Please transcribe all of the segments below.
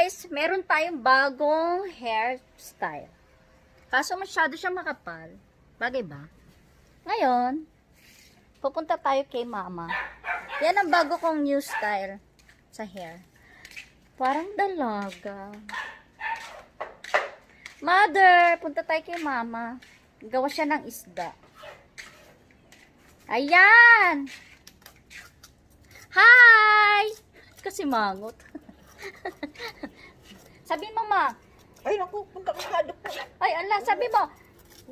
guys, meron tayong bagong hairstyle. Kaso masyado siya makapal. Bagay ba? Ngayon, pupunta tayo kay mama. Yan ang bago kong new style sa hair. Parang dalaga. Mother, punta tayo kay mama. Gawa siya ng isda. Ayan! Hi! Kasi mangot. Sabi mo, ma. Ay, naku, punta ka sa po. Ay, ala, sabi mo,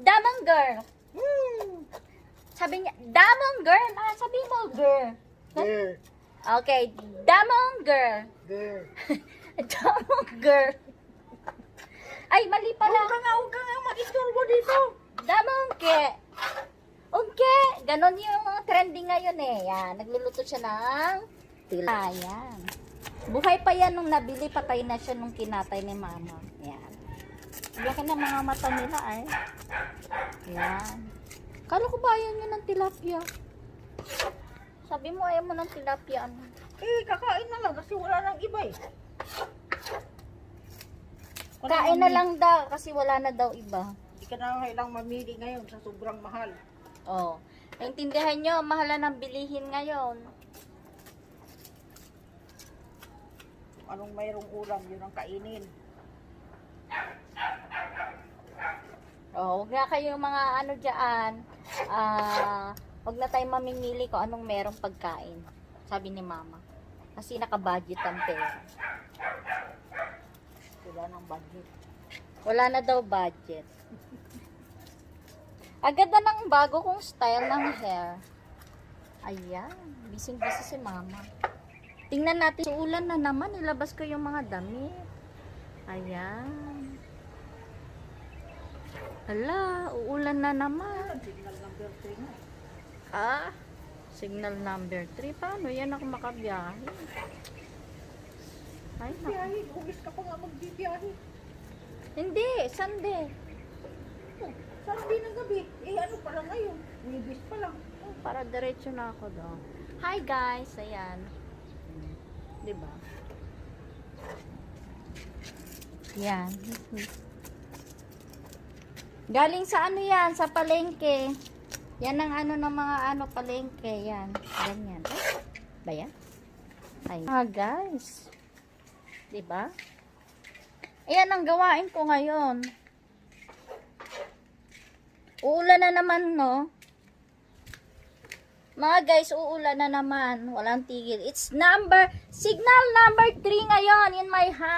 damang girl. Sabi niya, damang girl. Ah, sabi mo, girl. Girl. Okay, damang girl. Girl. Damang girl. Ay, mali pala. Huwag ka nga mag-istorbo dito. Damang ke. Okay, ganon yung trending ngayon eh. Yan, nagluluto siya ng tila. Ayan. Buhay pa yan nung nabili, patay na siya nung kinatay ni mama. Yan. Laki na mga mata nila ay. Yan. Kala ko ba yan yun ng tilapia? Sabi mo ayaw mo ng tilapia. Ano? Eh, kakain na lang kasi wala nang iba eh. Kain na lang daw kasi wala na daw iba. Hindi ka na kailang mamili ngayon sa sobrang mahal. Oh. Naintindihan nyo, mahal na ng bilihin ngayon. Anong mayroong ulam, yun ang kainin. Oh, huwag na kayo mga ano dyan. Huwag na tayo mamimili kung anong merong pagkain. Sabi ni mama. Kasi naka-budget ang pera. Wala nang budget. Wala na daw budget. Agad na ng bago kong style ng hair. Ayan. Bising-busy si mama. Tingnan natin. Ulan na naman. Ilabas ko yung mga damit. Ayan. Hala, uulan na naman. Signal number 3 na. Ah, signal number 3. Paano yan ako makabiyahe? Ay, naku. Biyahe, umis ka pa nga magbibiyahe. Hindi, Sunday. Oh, Sunday ng gabi. Eh, ano pa lang ngayon? Wibis pa lang. Para diretso na ako doon. Hi guys, ayan. Diba? Yan. Galing sa ano yan? Sa palengke. Yan ang ano ng mga ano palengke. Yan. Ganyan. Ay, ba yan? Ay. Guys. Diba? Ayan ang gawain ko ngayon. Uulan na naman, no? Mga guys, uulan na naman. Walang tigil. It's signal number 3 ngayon in my house.